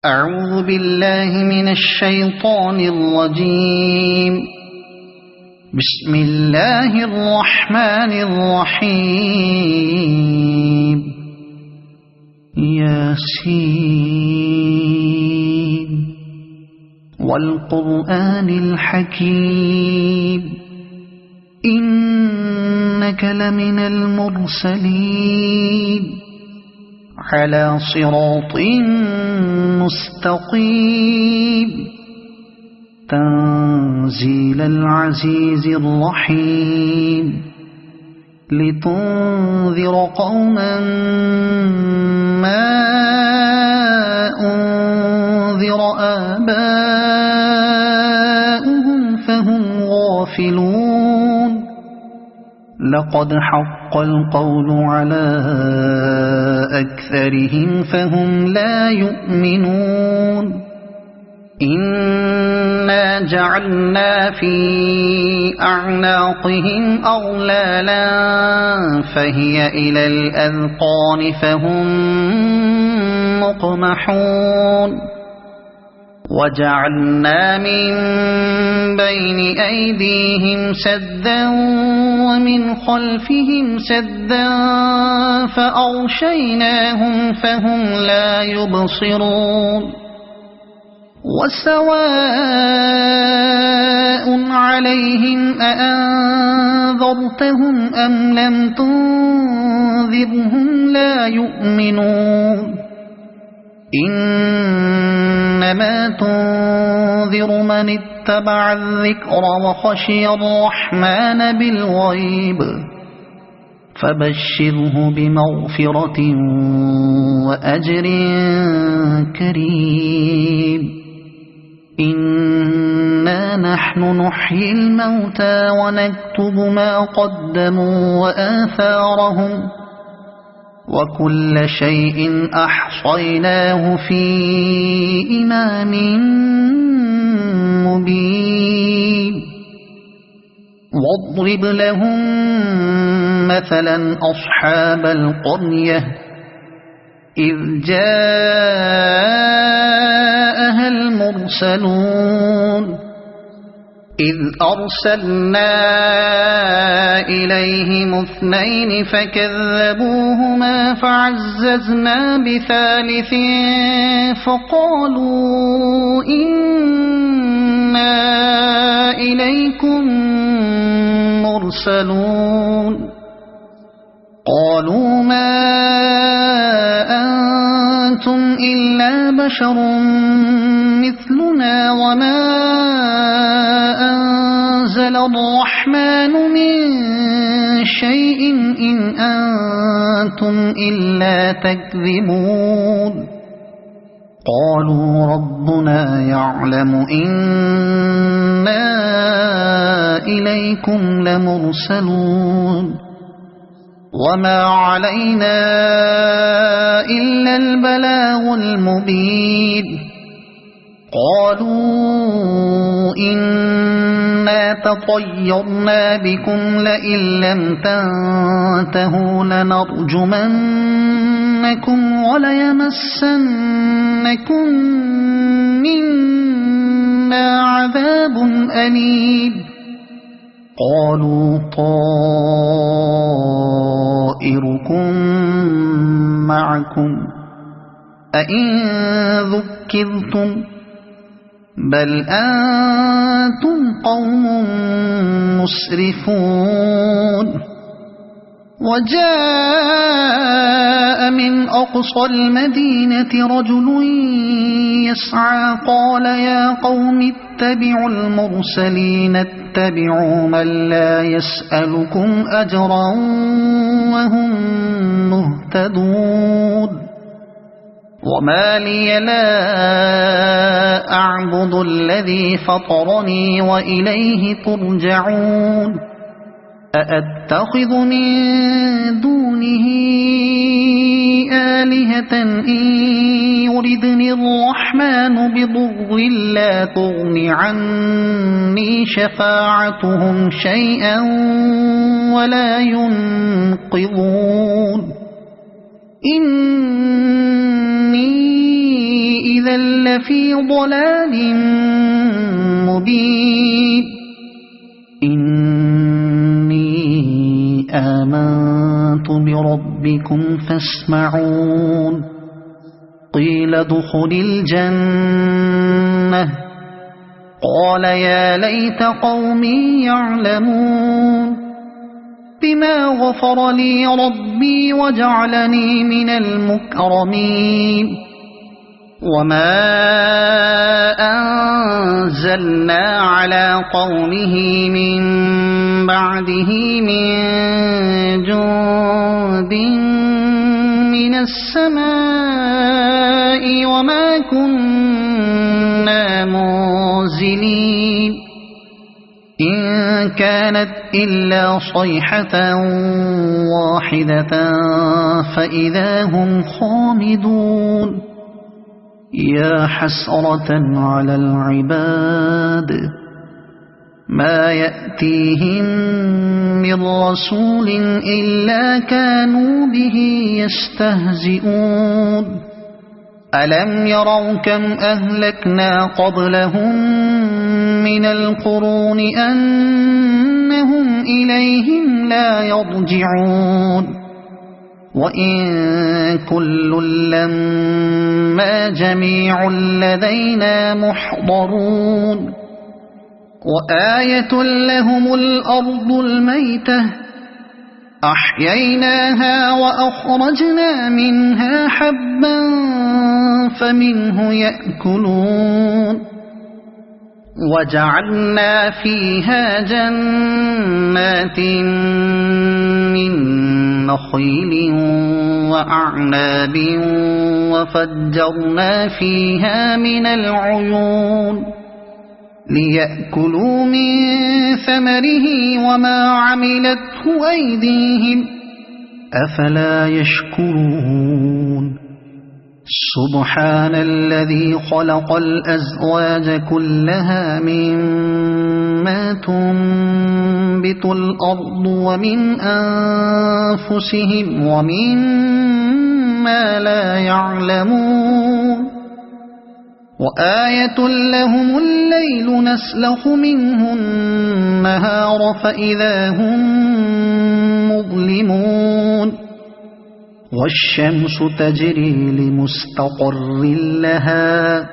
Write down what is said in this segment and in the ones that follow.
أعوذ بالله من الشيطان الرجيم. بسم الله الرحمن الرحيم. ياسين والقرآن الحكيم إنك لمن المرسلين على صراط مستقيم تنزيل العزيز الرحيم لتنذر قوما ما أنذر آباؤهم فهم غافلون. لقد حق القول على أكثرهم فهم لا يؤمنون. إنا جعلنا في أعناقهم أغلالا فهي إلى الأذقان فهم مقمحون. وجعلنا من بين أيديهم سدا ومن خلفهم سدا فأغشيناهم فهم لا يبصرون. وسواء عليهم أأنذرتهم أم لم تنذرهم لا يؤمنون. إنما تنذر من اتبع الذكر وخشي الرحمن بالغيب فبشره بمغفرة وأجر كريم. إنا نحن نحيي الموتى ونكتب ما قدموا وآثارهم وكل شيء أحصيناه في إمام مبين. واضرب لهم مثلا أصحاب القرية إذ جاءها المرسلون إذ أرسلنا إليهم اثنين فكذبوهما فعززنا بثالث فقالوا إنا إليكم مرسلون. قالوا ما أنتم إلا بشر مثلنا وما أنزل الرحمن من شيء إن أنتم إلا تكذبون. قالوا ربنا يعلم إنا إليكم لمرسلون وما علينا إلا البلاغ المبين. قالوا إنا تطيرنا بكم لئن لم تنتهوا لنرجمنكم وليمسنكم منا عذاب أليم. قالوا طائركم معكم أئن ذكرتم بل أنتم قوم مسرفون. وجاء من أقصى المدينة رجل يسعى قال يا قوم اتبعوا المرسلين اتبعوا من لا يسألكم أجرا وهم مهتدون. وما لي لا أعبد الذي فطرني وإليه ترجعون. أأتخذ من دونه آلهة إن يردني الرحمن بضر لا تغن عني شفاعتهم شيئا ولا ينقذون. إني إذا لفي ضلال مبين إني آمنت بربكم فاسمعون قيل ادخل الجنة قال يا ليت قومي يعلمون بما غفر لي ربي وجعلني من المكرمين وما أنزلنا على قومه من بعده من جند من السماء وما كنا منزلين إن كانت إلا صيحة واحدة فإذا هم خامدون يا حسرة على العباد ما يأتيهم من رسول إلا كانوا به يستهزئون ألم يروا كم أهلكنا قبلهم من القرون أنهم إليهم لا يرجعون وإن كل لما جميع لدينا محضرون وآية لهم الأرض الميتة أحييناها وأخرجنا منها حبا فمنه يأكلون وجعلنا فيها جنات من نخيل وأعناب وفجرنا فيها من العيون ليأكلوا من ثمره وما عملته أيديهم أفلا يشكرون سبحان الذي خلق الأزواج كلها مما تنبت الأرض ومن أنفسهم ومما لا يعلمون وآية لهم الليل نسلخ منه النهار فإذا هم مظلمون والشمس تجري لمستقر لها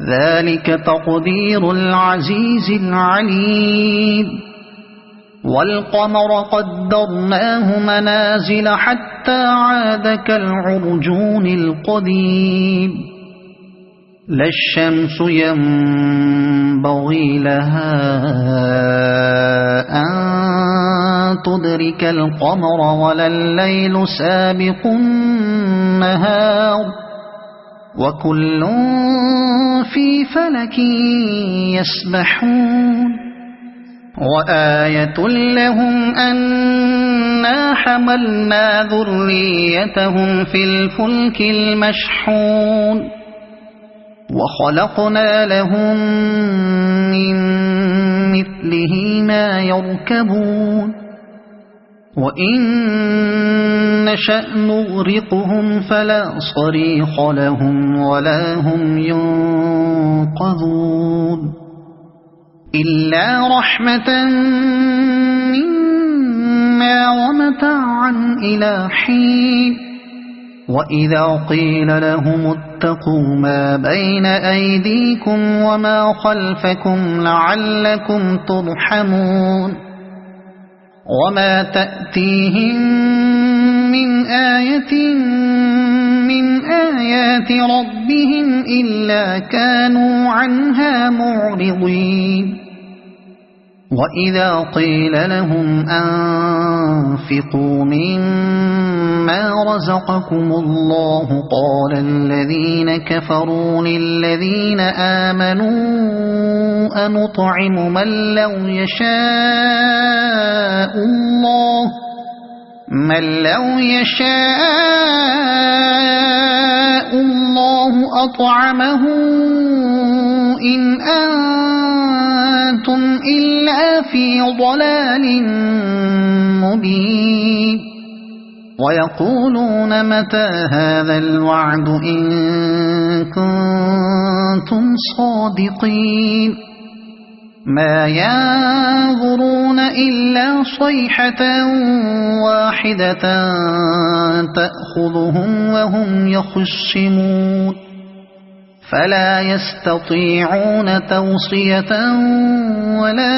ذلك تقدير العزيز العليم والقمر قدرناه منازل حتى عاد كالعرجون القديم لا الشمس ينبغي لها أن تدرك القمر ولا الليل سابق النهار وكل في فلك يسبحون وآية لهم أنا حملنا ذريتهم في الفلك المشحون وخلقنا لهم من مثله ما يركبون وإن نشأ نغرقهم فلا صريخ لهم ولا هم ينقذون إلا رحمة منا ومتاعا إلى حين وإذا قيل لهم اتقوا ما بين أيديكم وما خلفكم لعلكم ترحمون وما تأتيهم من آية من آيات ربهم إلا كانوا عنها معرضين وإذا قيل لهم أنفقوا مما رزقكم الله قال الذين كفروا للذين آمنوا أنطعم من لو يشاء الله أطعمه إن أنتم إلا في ضلال مبين ويقولون متى هذا الوعد إن كنتم صادقين ما ينظرون إلا صيحة واحدة تأخذهم وهم يخصمون فلا يستطيعون توصية ولا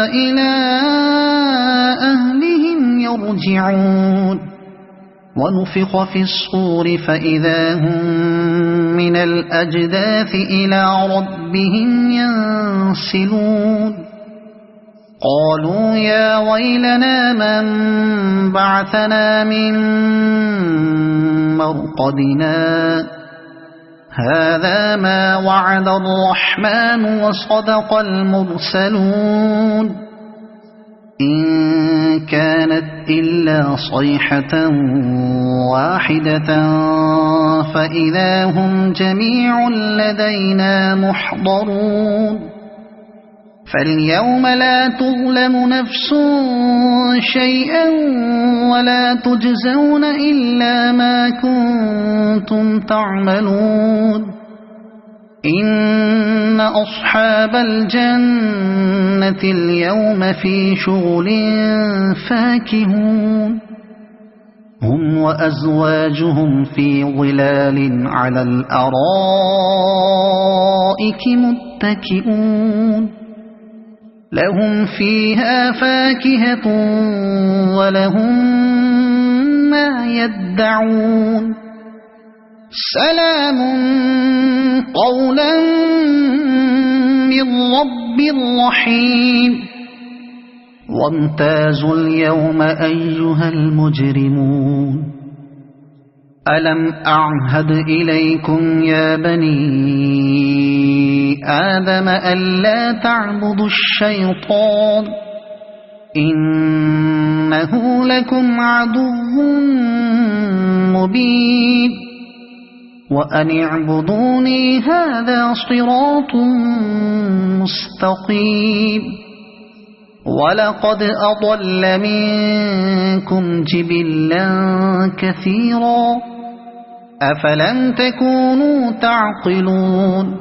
إلى أهلهم يرجعون ونفخ في الصور فإذا هم من الأجداث إلى ربهم ينسلون قالوا يا ويلنا من بعثنا من مرقدنا هذا ما وعد الرحمن وصدق المرسلون إن كانت إلا صيحة واحدة فإذا هم جميع لدينا محضرون فاليوم لا تظلم نفس شيئا ولا تجزون إلا ما كنتم تعملون إن أصحاب الجنة اليوم في شغل فاكهون هم وأزواجهم في ظلال على الأرائك متكئون لهم فيها فاكهة ولهم ما يدعون سلام قولا من رب رحيم وامتازوا اليوم أيها المجرمون ألم أعهد إليكم يا بني آدم ألا تعبدوا الشيطان إنه لكم عدو مبين وأن اعبدوني هذا صراط مستقيم ولقد أضل منكم جبلا كثيرا أفلم تكونوا تعقلون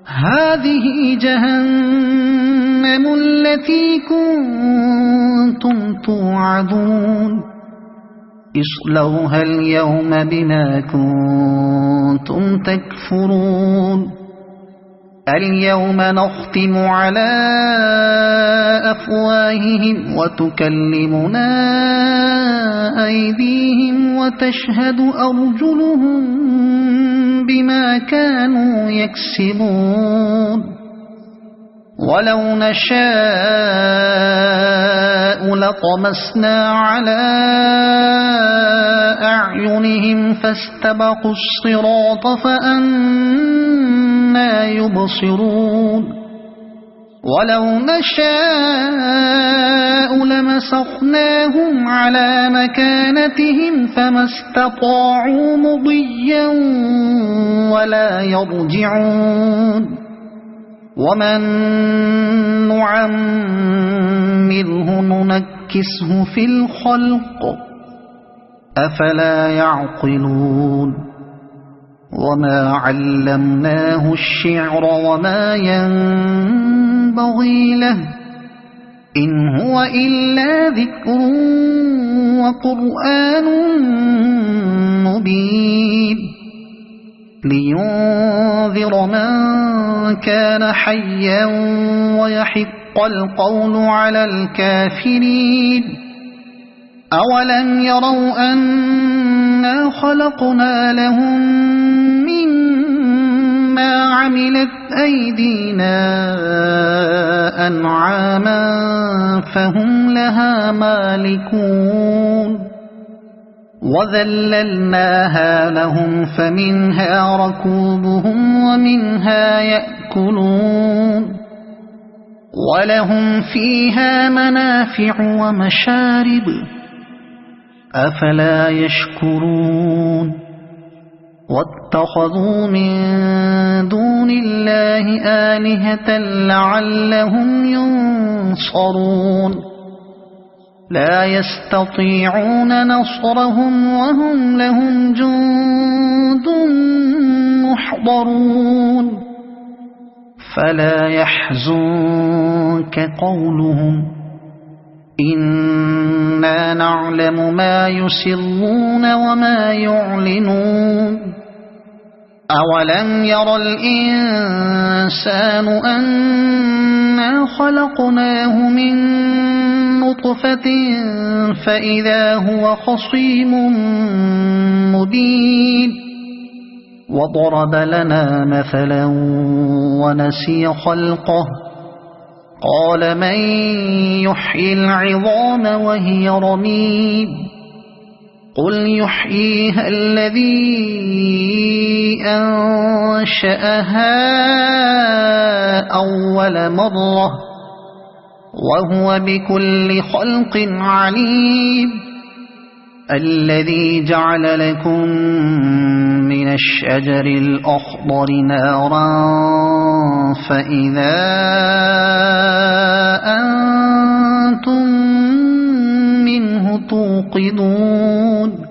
هذه جهنم التي كنتم توعدون اصلوها اليوم بما كنتم تكفرون اليوم نختم على أفواههم وتكلمنا أيديهم وتشهد أرجلهم بما كانوا يكسبون ولو نشاء لطمسنا على أعينهم فاستبقوا الصراط فأنى يبصرون ولو نشاء لمسخناهم على مكانتهم فما استطاعوا مضيا ولا يرجعون ومن نعمره ننكسه في الخلق أفلا يعقلون وما علمناه الشعر وما ينبغي له إن هو إلا ذكر وقرآن مبين لينذر من كان حيا ويحق القول على الكافرين أولم يروا أنا خلقنا لهم مما عملت أيدينا أنعاما فهم لها مالكون وذللناها لهم فمنها ركوبهم ومنها يأكلون ولهم فيها منافع ومشارب أفلا يشكرون واتخذوا من دون الله آلهة لعلهم ينصرون لا يستطيعون نصرهم وهم لهم جند محضرون فلا يحزنك قولهم إنا نعلم ما يسرون وما يعلنون أولم ير الإنسان أنا خلقناه من نطفة فإذا هو خصيم مبين وضرب لنا مثلا ونسي خلقه قال من يحيي العظام وهي رميم قل يحييها الذي أنشأها أول مرة وهو بكل خلق عليم الذي جعل لكم من الشجر الأخضر نارا فإذا أنتم منه توقدون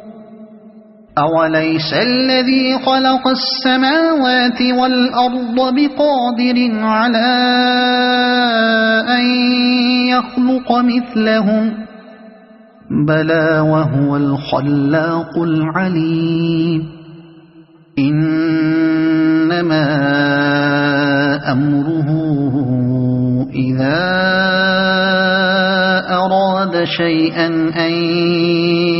أوليس الذي خلق السماوات والأرض بقادر على أن يخلق مثلهم بلى وهو الخلاق العليم إنما أمره إذا أراد شيئا أن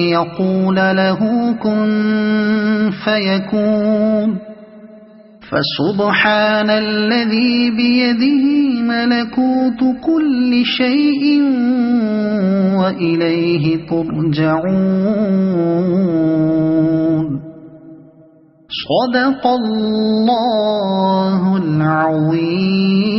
يقول له كن فيكون فسبحان الذي بيده ملكوت كل شيء وإليه ترجعون صدق الله العظيم.